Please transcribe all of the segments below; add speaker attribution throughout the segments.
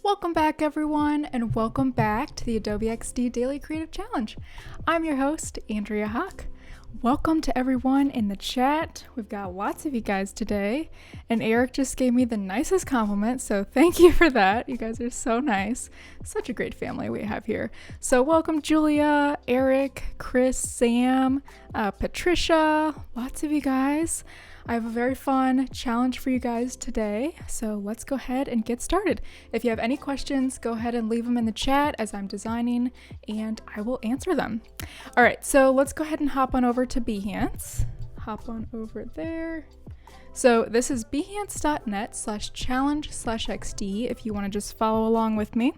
Speaker 1: Welcome back, everyone, and welcome back to the Adobe XD Daily Creative Challenge. I'm your host, Andrea Hawk. Welcome to everyone in the chat. We've got lots of you guys today, and Eric just gave me the nicest compliment, so thank you for that. You guys are so nice. Such a great family we have here. So welcome Julia, Eric, Chris, Sam, Patricia, lots of you guys. I have a very fun challenge for you guys today, so let's go ahead and get started. If you have any questions, go ahead and leave them in the chat as I'm designing, and I will answer them. All right, so let's go ahead and hop on over to Behance. Hop on over there. So this is behance.net/challenge/XD if you want to just follow along with me.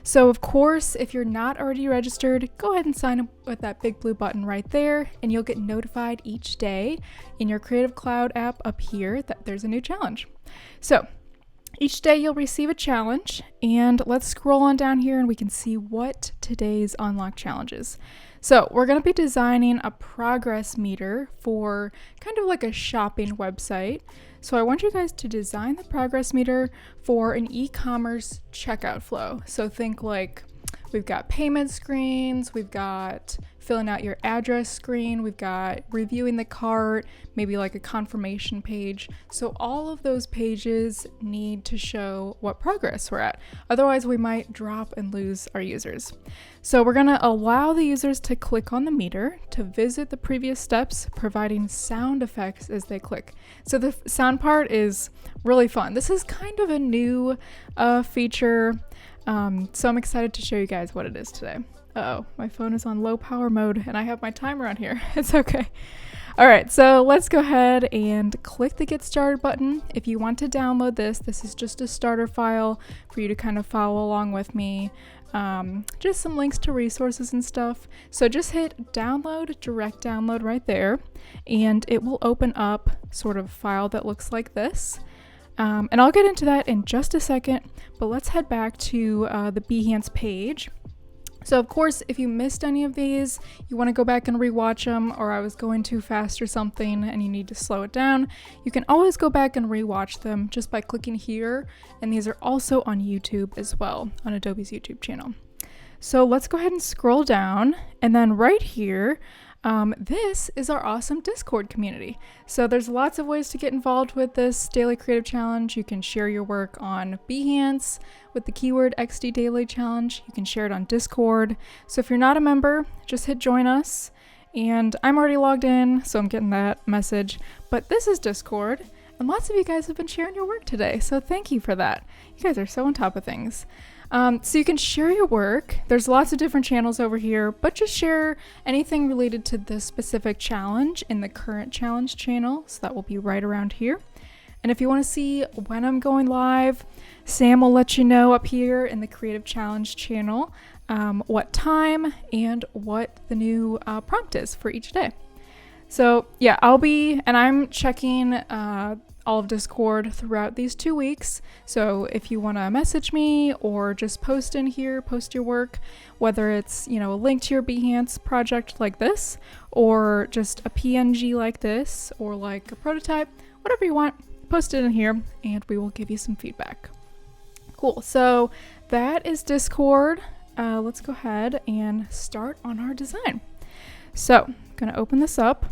Speaker 1: So of course, if you're not already registered, go ahead and sign up with that big blue button right there, and you'll get notified each day in your Creative Cloud app up here that there's a new challenge. So each day you'll receive a challenge, and let's scroll on down here and we can see what today's unlock challenge is. So we're going to be designing a progress meter for kind of like a shopping website. So I want you guys to design the progress meter for an e-commerce checkout flow. So think like we've got payment screens, we've got filling out your address screen, we've got reviewing the cart, maybe like a confirmation page. So all of those pages need to show what progress we're at. Otherwise, we might drop and lose our users. So we're gonna allow the users to click on the meter to visit the previous steps, providing sound effects as they click. So the sound part is really fun. This is kind of a new feature. So I'm excited to show you guys what it is today. Uh-oh, my phone is on low power mode and I have my timer on here. It's okay. All right, so let's go ahead and click the Get Started button. If you want to download this is just a starter file for you to kind of follow along with me. Just some links to resources and stuff. So just hit download, direct download right there, and it will open up sort of a file that looks like this. And I'll get into that in just a second, but let's head back to the Behance page. So of course, if you missed any of these, you want to go back and rewatch them, or I was going too fast or something and you need to slow it down, you can always go back and rewatch them just by clicking here. And these are also on YouTube as well, on Adobe's YouTube channel. So let's go ahead and scroll down, and then right here, this is our awesome Discord community. So there's lots of ways to get involved with this daily creative challenge. You can share your work on Behance with the keyword XD Daily Challenge. You can share it on Discord. So if you're not a member, just hit join us. And I'm already logged in, so I'm getting that message. But this is Discord, and lots of you guys have been sharing your work today. So thank you for that. You guys are so on top of things. So you can share your work. There's lots of different channels over here, but just share anything related to this specific challenge in the current challenge channel. So that will be right around here. And if you want to see when I'm going live, Sam will let you know up here in the Creative Challenge channel what time and what the new prompt is for each day. So yeah, I'm checking all of Discord throughout these 2 weeks. So if you want to message me or just post in here, post your work, whether it's, a link to your Behance project like this, or just a PNG like this, or like a prototype, whatever you want, post it in here and we will give you some feedback. Cool, so that is Discord. Let's go ahead and start on our design. So I'm gonna open this up.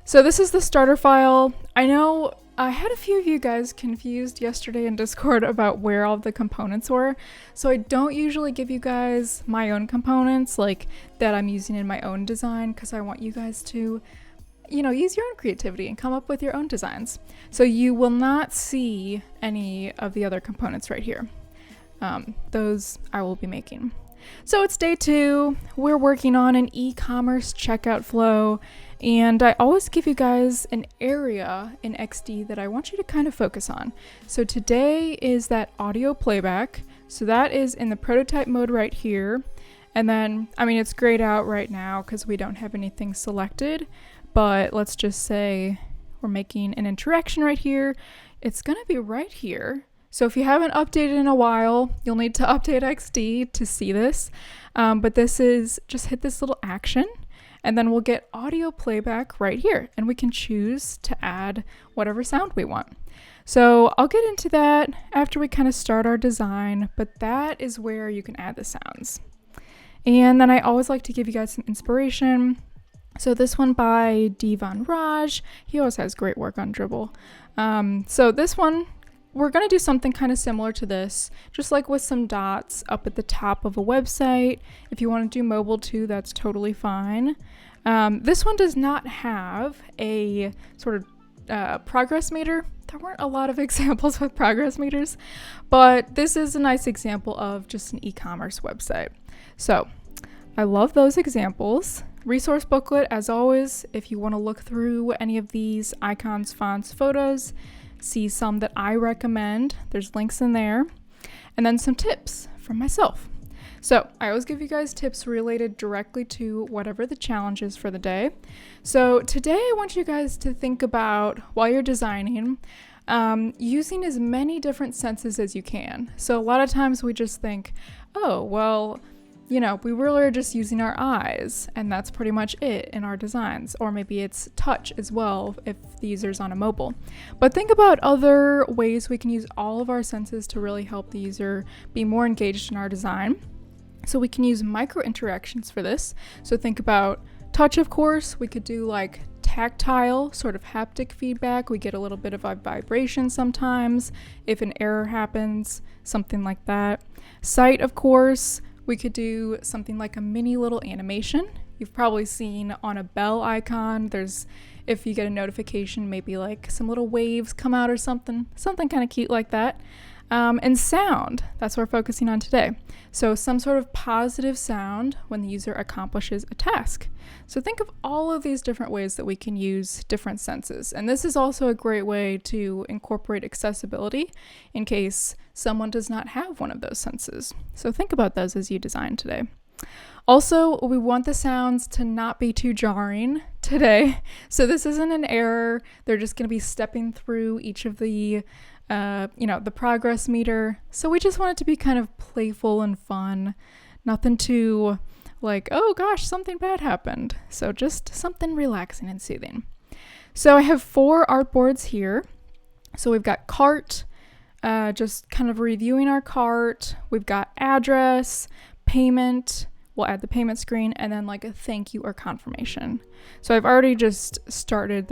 Speaker 1: So this is the starter file. I know I had a few of you guys confused yesterday in Discord about where all the components were. So I don't usually give you guys my own components like that I'm using in my own design, because I want you guys to, use your own creativity and come up with your own designs. So you will not see any of the other components right here. Those I will be making. So it's day 2. We're working on an e-commerce checkout flow, and I always give you guys an area in XD that I want you to kind of focus on. So today is that audio playback. So that is in the prototype mode right here. And then, it's grayed out right now because we don't have anything selected, but let's just say we're making an interaction right here. It's going to be right here. So if you haven't updated in a while, you'll need to update XD to see this. But this is, just hit this little action, and then we'll get audio playback right here, and we can choose to add whatever sound we want. So I'll get into that after we kind of start our design, but that is where you can add the sounds. And then I always like to give you guys some inspiration. So this one by Divan Raj, he always has great work on Dribble. So this one, we're going to do something kind of similar to this, just like with some dots up at the top of a website. If you want to do mobile too, that's totally fine. This one does not have a sort of progress meter. There weren't a lot of examples with progress meters, but this is a nice example of just an e-commerce website. So I love those examples. Resource booklet, as always, if you want to look through any of these icons, fonts, photos, see some that I recommend. There's links in there. And then some tips from myself. So I always give you guys tips related directly to whatever the challenge is for the day. So today I want you guys to think about, while you're designing, using as many different senses as you can. So a lot of times we just think, oh, well, you know, we really are just using our eyes and that's pretty much it in our designs. Or maybe it's touch as well if the user's on a mobile. But think about other ways we can use all of our senses to really help the user be more engaged in our design. So we can use micro interactions for this. So think about touch, of course. We could do like tactile, sort of haptic feedback. We get a little bit of a vibration sometimes if an error happens, something like that. Sight, of course. We could do something like a mini little animation. You've probably seen on a bell icon, if you get a notification, maybe like some little waves come out or something kind of cute like that. And sound, that's what we're focusing on today. So some sort of positive sound when the user accomplishes a task. So think of all of these different ways that we can use different senses. And this is also a great way to incorporate accessibility in case someone does not have one of those senses. So think about those as you design today. Also, we want the sounds to not be too jarring today. So this isn't an error. They're just going to be stepping through each of the the progress meter. So we just want it to be kind of playful and fun. Nothing too like, oh gosh, something bad happened. So just something relaxing and soothing. So I have 4 artboards here. So we've got cart, just kind of reviewing our cart. We've got address, payment. We'll add the payment screen and then like a thank you or confirmation. So I've already just started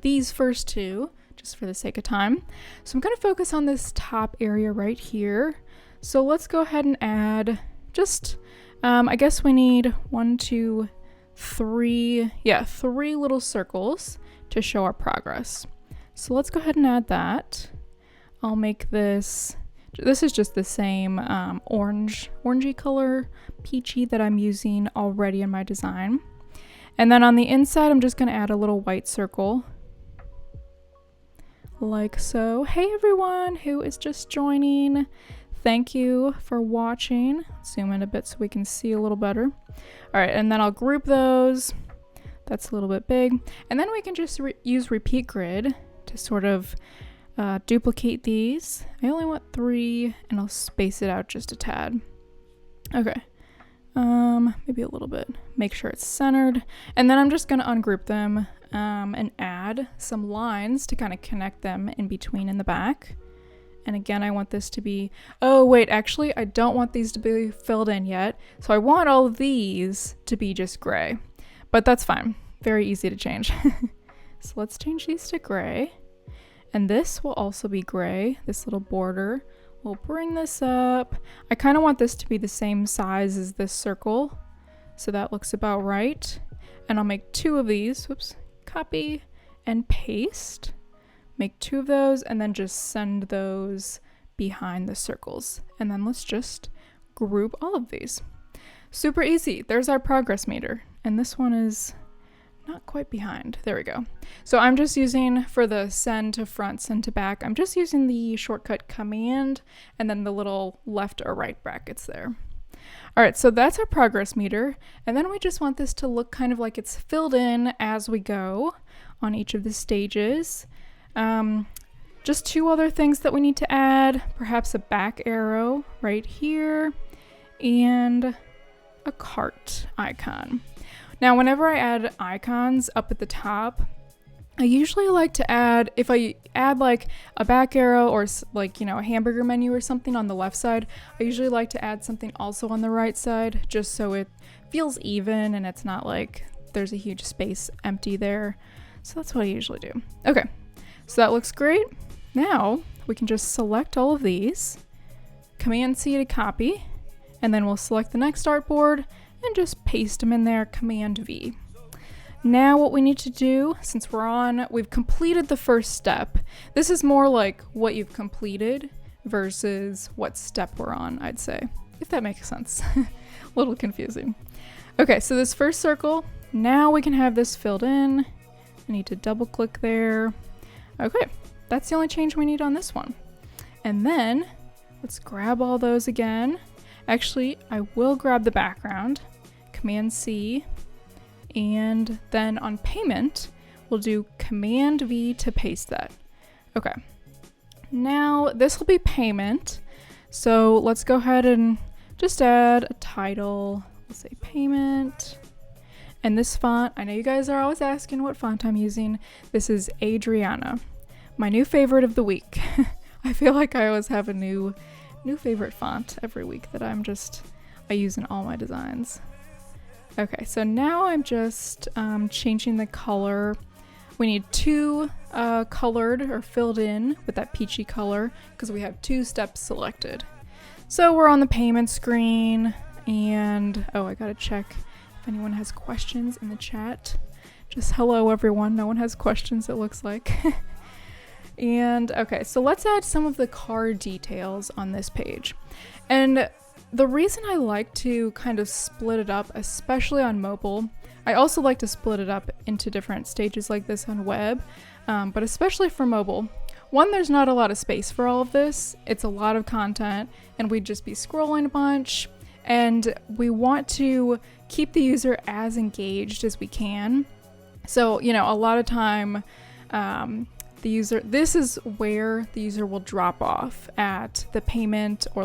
Speaker 1: these first 2 just for the sake of time. So I'm going to focus on this top area right here. So let's go ahead and add just, I guess we need 3 little circles to show our progress. So let's go ahead and add that. I'll make this is just the same orangey color, peachy, that I'm using already in my design. And then on the inside, I'm just going to add a little white circle like so. Hey everyone who is just joining, thank you for watching. Zoom in a bit so we can see a little better. All right, and then I'll group those. That's a little bit big. And then we can just use repeat grid to sort of duplicate these. I only want 3 and I'll space it out just a tad. Okay, maybe a little bit. Make sure it's centered. And then I'm just gonna ungroup them and add some lines to kind of connect them in between in the back. And again, I want this to be, oh wait, actually I don't want these to be filled in yet. So I want all of these to be just gray, but that's fine. Very easy to change. So let's change these to gray. And this will also be gray, this little border. We'll bring this up. I kind of want this to be the same size as this circle. So that looks about right. And I'll make 2 of these, whoops, copy and paste. Make 2 of those and then just send those behind the circles. And then let's just group all of these. Super easy. There's our progress meter. And this one is not quite behind. There we go. So I'm just using, for the send to front, send to back, I'm just using the shortcut command and then the little left or right brackets there. All right, so that's our progress meter. And then we just want this to look kind of like it's filled in as we go on each of the stages. Just 2 other things that we need to add, perhaps a back arrow right here and a cart icon. Now, whenever I add icons up at the top, I usually like to add, if I add like a back arrow or like, a hamburger menu or something on the left side, I usually like to add something also on the right side, just so it feels even and it's not like there's a huge space empty there. So that's what I usually do. Okay, so that looks great. Now we can just select all of these, Command C to copy, and then we'll select the next artboard and just paste them in there, Command V. Now what we need to do, since we've completed the first step. This is more like what you've completed versus what step we're on, I'd say, if that makes sense. A little confusing. Okay, so this first circle, now we can have this filled in. I need to double click there. Okay, that's the only change we need on this one. And then let's grab all those again. Actually, I will grab the background, Command C, and then on payment, we'll do Command V to paste that. Okay, now this will be payment. So let's go ahead and just add a title. Let's say payment. And this font, I know you guys are always asking what font I'm using. This is Adriana, my new favorite of the week. I feel like I always have a new favorite font every week that I use in all my designs. Okay, so now I'm just changing the color. We need two colored or filled in with that peachy color because we have 2 steps selected. So we're on the payment screen, and I gotta check if anyone has questions in the chat. Just hello everyone, no one has questions it looks like. And okay, so let's add some of the card details on this page. And the reason I like to kind of split it up, especially on mobile, I also like to split it up into different stages like this on web, but especially for mobile. One, there's not a lot of space for all of this. It's a lot of content and we'd just be scrolling a bunch, and we want to keep the user as engaged as we can. So, a lot of time, this is where the user will drop off at the payment or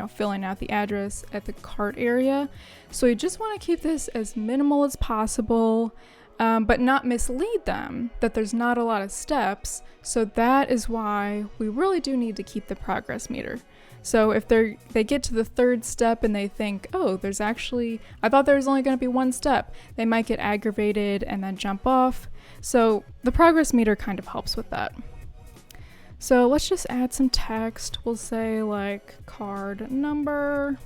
Speaker 1: filling out the address at the cart area. So you just want to keep this as minimal as possible, but not mislead them that there's not a lot of steps. So that is why we really do need to keep the progress meter. So if they get to the 3rd step and they think, I thought there was only going to be 1 step, they might get aggravated and then jump off. So the progress meter kind of helps with that. So let's just add some text. We'll say like card number,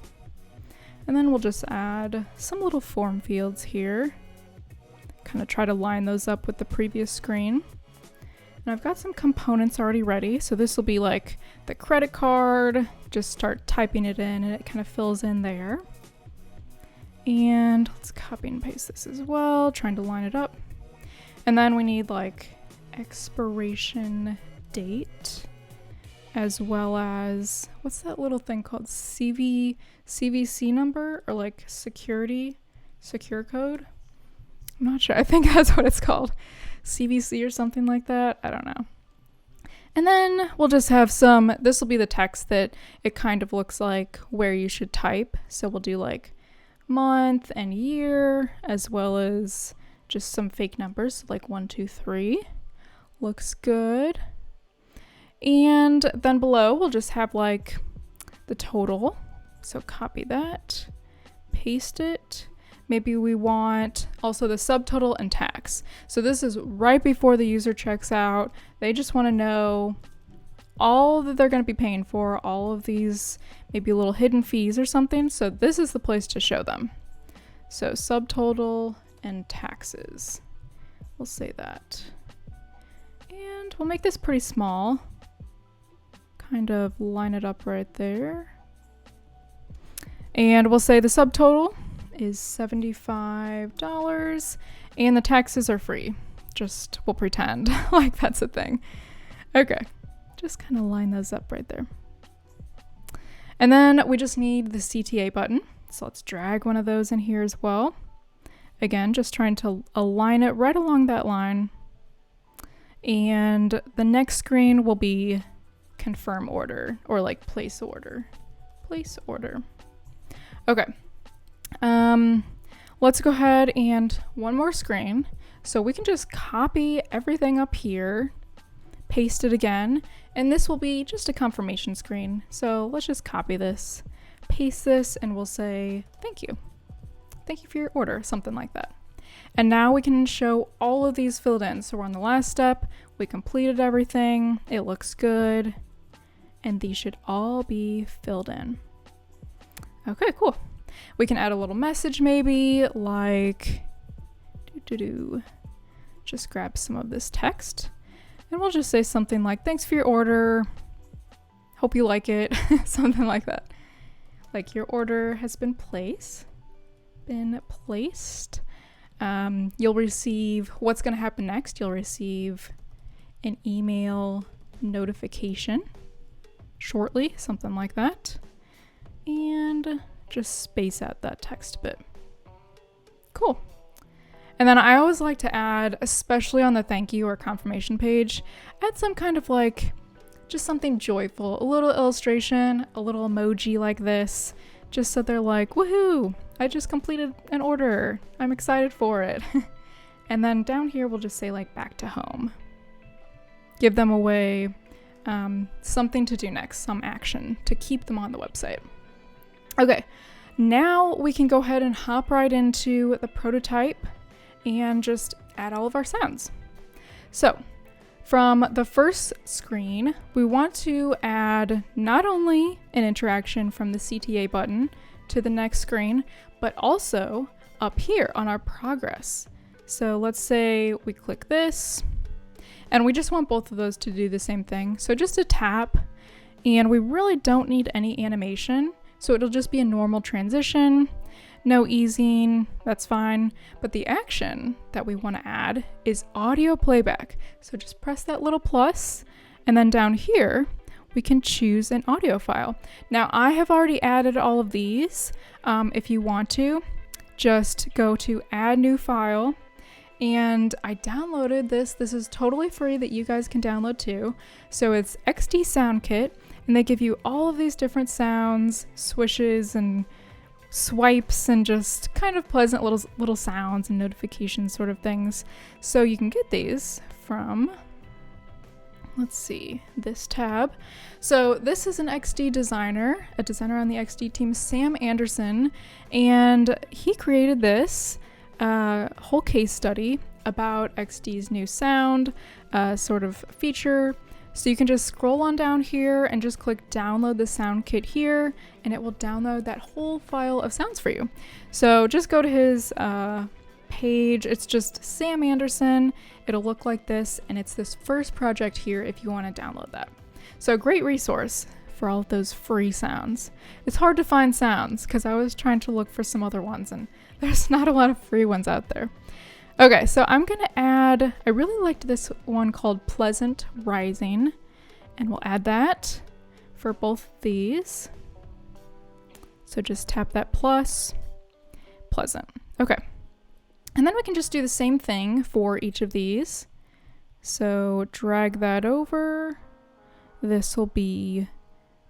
Speaker 1: and then we'll just add some little form fields here. Kind of try to line those up with the previous screen. And I've got some components already ready. So this will be like the credit card. Just start typing it in and it kind of fills in there. And let's copy and paste this as well, trying to line it up. And then we need like expiration date, as well as, what's that little thing called? CVC number, or like secure code? I'm not sure. I think that's what it's called. CVC or something like that. I don't know. And then we'll just have this will be the text that it kind of looks like where you should type. So we'll do like month and year, as well as just some fake numbers, like 1, 2, 3. Looks good. And then below we'll just have like the total. So copy that, paste it. Maybe we want also the subtotal and tax. So this is right before the user checks out. They just want to know all that they're going to be paying for, all of these maybe little hidden fees or something. So this is the place to show them. So subtotal and taxes. We'll say that. And we'll make this pretty small. Kind of line it up right there. And we'll say the subtotal is $75 and the taxes are free. We'll pretend like that's a thing. Okay, just kind of line those up right there. And then we just need the CTA button. So let's drag one of those in here as well. Again, just trying to align it right along that line. And the next screen will be confirm order, or like place order. Place order. Okay. Let's go ahead and one more screen. So we can just copy everything up here, paste it again, and this will be just a confirmation screen. So let's just copy this, paste this, and we'll say, thank you. Thank you for your order, something like that. And now we can show all of these filled in. So we're on the last step, we completed everything, it looks good, and these should all be filled in. Okay, cool. We can add a little message maybe, like, just grab some of this text, and we'll just say something like, thanks for your order, hope you like it, something like that. Like, your order has been placed. You'll receive, what's going to happen next, you'll receive an email notification shortly, something like that. And just space out that text a bit. Cool. And then I always like to add, especially on the thank you or confirmation page, add some kind of like, just something joyful, a little illustration, a little emoji like this, just so they're like, woohoo, I just completed an order, I'm excited for it. And then down here, we'll just say like back to home. Give them away something to do next, some action to keep them on the website. Okay, now we can go ahead and hop right into the prototype and just add all of our sounds. So from the first screen, we want to add not only an interaction from the CTA button to the next screen, but also up here on our progress. So let's say we click this, and we just want both of those to do the same thing. So just a tap, and we really don't need any animation. So it'll just be a normal transition, no easing, that's fine. But the action that we want to add is audio playback. So just press that little plus, and then down here, we can choose an audio file. Now I have already added all of these. If you want to, just go to add new file, and I downloaded this. This is totally free that you guys can download too. So it's XD Sound Kit, and they give you all of these different sounds, swishes and swipes, and just kind of pleasant little sounds and notifications sort of things. So you can get these from, let's see, this tab. So this is an XD designer, a designer on the XD team, Sam Anderson, and he created this whole case study about XD's new sound sort of feature. So you can just scroll on down here and just click download the sound kit here, and it will download that whole file of sounds for you. So just go to his page. It's just Sam Anderson. It'll look like this, and it's this first project here if you want to download that. So great resource for all of those free sounds. It's hard to find sounds because I was trying to look for some other ones, and there's not a lot of free ones out there. Okay, so I'm gonna add, I really liked this one called Pleasant Rising, and we'll add that for both of these. So just tap that plus, pleasant. Okay, and then we can just do the same thing for each of these. So drag that over, this will be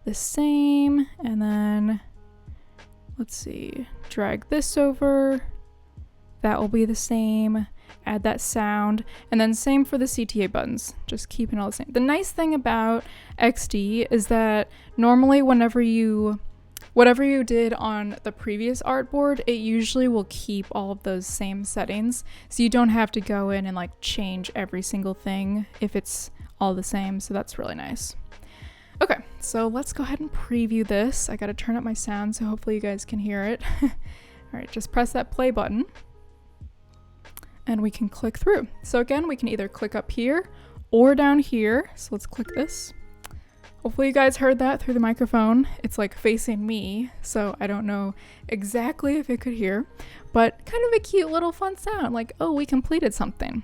Speaker 1: the same, and then let's see, drag this over, that will be the same, add that sound, and then same for the CTA buttons, just keeping all the same. The nice thing about XD is that normally whatever you did on the previous artboard, it usually will keep all of those same settings, so you don't have to go in and like change every single thing if it's all the same, so that's really nice. Okay, so let's go ahead and preview this. I gotta turn up my sound so hopefully you guys can hear it. All right, just press that play button, and we can click through. So again, we can either click up here or down here. So let's click this. Hopefully you guys heard that through the microphone. It's like facing me, so I don't know exactly if it could hear, but kind of a cute little fun sound, like, oh, we completed something.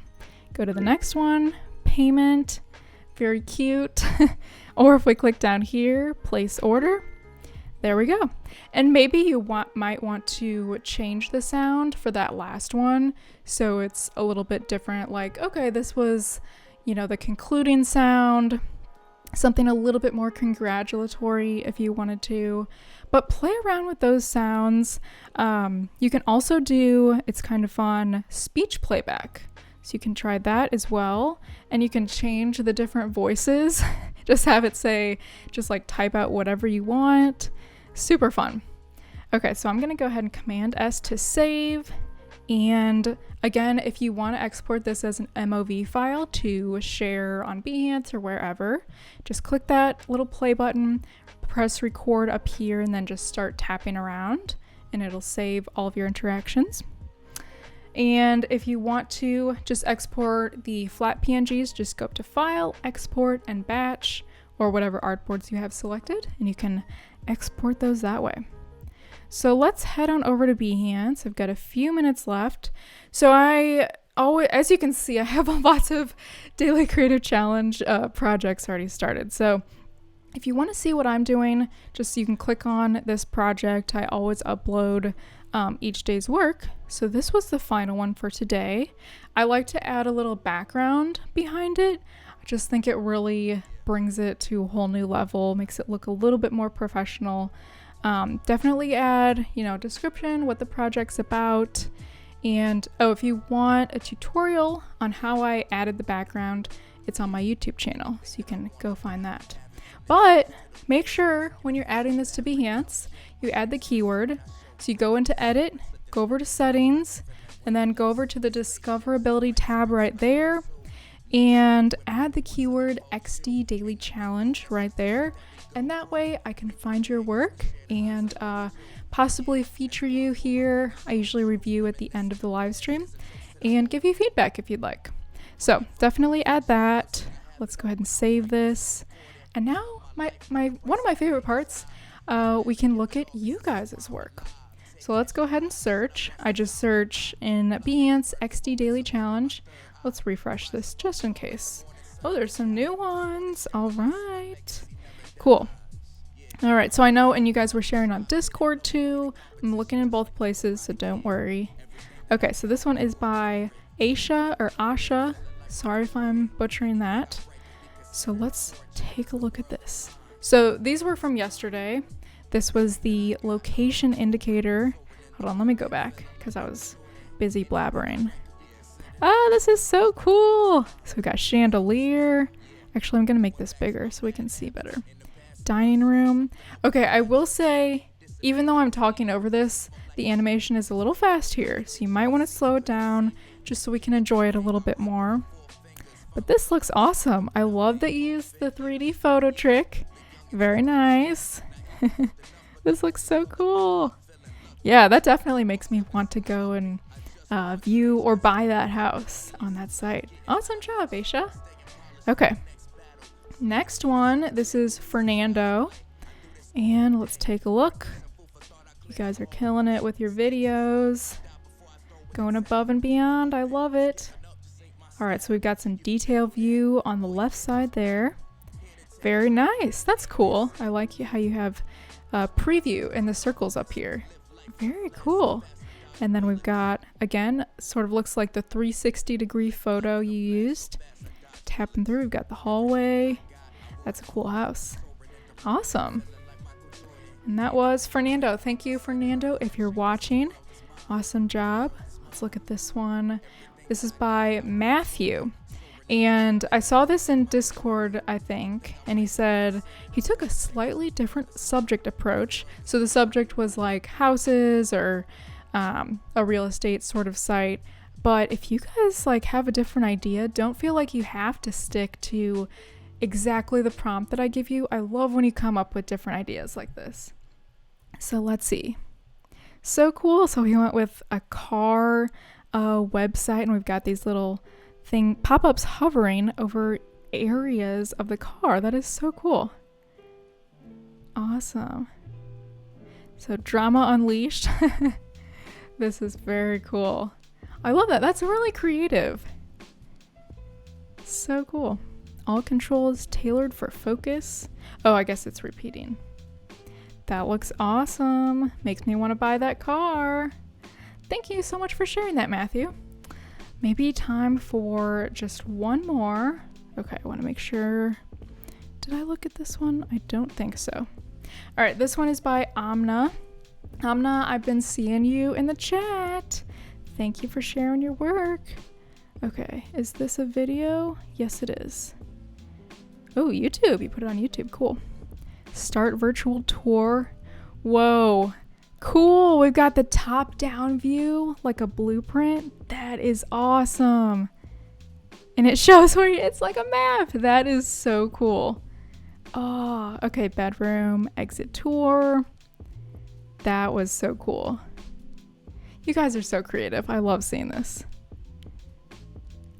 Speaker 1: Go to the next one, payment, very cute. Or if we click down here, place order, there we go. And maybe you might want to change the sound for that last one, so it's a little bit different, like, okay, this was, you know, the concluding sound, something a little bit more congratulatory if you wanted to, but play around with those sounds. You can also do, it's kind of fun, speech playback. So you can try that as well. And you can change the different voices. Just have it say, just like type out whatever you want. Super fun. Okay, so I'm gonna go ahead and Command S to save. And again, if you want to export this as an MOV file to share on Behance or wherever, just click that little play button, press record up here, and then just start tapping around, and it'll save all of your interactions. And if you want to just export the flat PNGs, just go up to File, Export, and Batch, or whatever artboards you have selected, and you can export those that way. So let's head on over to Behance. I've got a few minutes left. So as you can see, I have lots of Daily Creative Challenge projects already started. So if you want to see what I'm doing, just you can click on this project. I always upload each day's work. So this was the final one for today. I like to add a little background behind it. I just think it really brings it to a whole new level, makes it look a little bit more professional. Definitely add, description, what the project's about. And if you want a tutorial on how I added the background, it's on my YouTube channel, so you can go find that. But make sure when you're adding this to Behance, you add the keyword. So you go into Edit, go over to Settings, and then go over to the Discoverability tab right there, and add the keyword XD Daily Challenge right there. And that way I can find your work and possibly feature you here. I usually review at the end of the live stream and give you feedback if you'd like. So definitely add that. Let's go ahead and save this. And now one of my favorite parts, we can look at you guys' work. So let's go ahead and search. I just search in Behance XD Daily Challenge. Let's refresh this just in case. Oh, there's some new ones. All right. Cool. All right, so I know, and you guys were sharing on Discord too. I'm looking in both places, so don't worry. Okay, so this one is by Asha. Sorry if I'm butchering that. So let's take a look at this. So these were from yesterday. This was the location indicator. Hold on, let me go back because I was busy blabbering. Ah, this is so cool. So we got chandelier. Actually, I'm gonna make this bigger so we can see better. Dining room. Okay, I will say, even though I'm talking over this, the animation is a little fast here, so you might want to slow it down just so we can enjoy it a little bit more. But this looks awesome. I love that you used the 3D photo trick. Very nice. This looks so cool. Yeah, that definitely makes me want to go and view or buy that house on that site. Awesome job, Aisha. Okay. Next one, this is Fernando, and let's take a look. You guys are killing it with your videos, going above and beyond. I love it. All right, so we've got some detail view on the left side there. Very nice. That's cool. I like how you have preview in the circles up here. Very cool. And then we've got, again, sort of looks like the 360-degree photo you used. Tapping through, we've got the hallway. That's a cool house. Awesome. And that was Fernando. Thank you, Fernando, if you're watching. Awesome job. Let's look at this one. This is by Matthew. And I saw this in Discord, I think, and he said he took a slightly different subject approach. So the subject was like houses or a real estate sort of site. But if you guys have a different idea, don't feel like you have to stick to exactly the prompt that I give you. I love when you come up with different ideas like this. So let's see. So cool. So we went with a car website, and we've got these little pop-ups hovering over areas of the car. That is so cool. Awesome. So Drama Unleashed. This is very cool. I love that. That's really creative. So cool. All controls tailored for focus. Oh, I guess it's repeating. That looks awesome. Makes me want to buy that car. Thank you so much for sharing that, Matthew. Maybe time for just one more. Okay, I want to make sure. Did I look at this one? I don't think so. All right, this one is by Amna. Amna, I've been seeing you in the chat. Thank you for sharing your work. Okay, is this a video? Yes, it is. Oh, YouTube. You put it on YouTube. Cool. Start virtual tour. Whoa. Cool. We've got the top-down view, like a blueprint. That is awesome. And it shows where it's like a map. That is so cool. Oh, okay. Bedroom, exit tour. That was so cool. You guys are so creative. I love seeing this.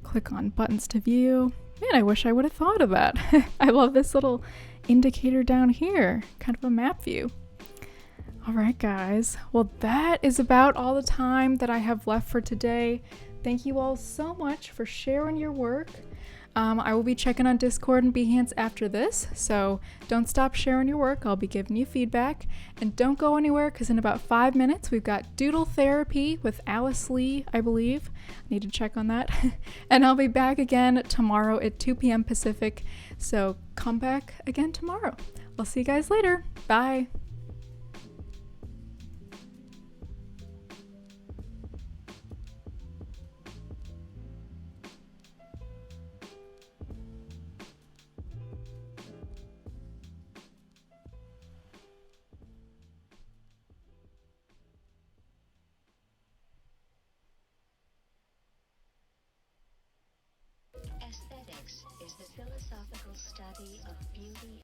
Speaker 1: Click on buttons to view. Man, I wish I would have thought of that. I love this little indicator down here, kind of a map view. All right, guys. Well, that is about all the time that I have left for today. Thank you all so much for sharing your work. I will be checking on Discord and Behance after this, so don't stop sharing your work. I'll be giving you feedback. And don't go anywhere, because in about 5 minutes, we've got Doodle Therapy with Alice Lee, I believe. I need to check on that. And I'll be back again tomorrow at 2 p.m. Pacific, so come back again tomorrow. I'll see you guys later. Bye.
Speaker 2: Aesthetics is the philosophical study of beauty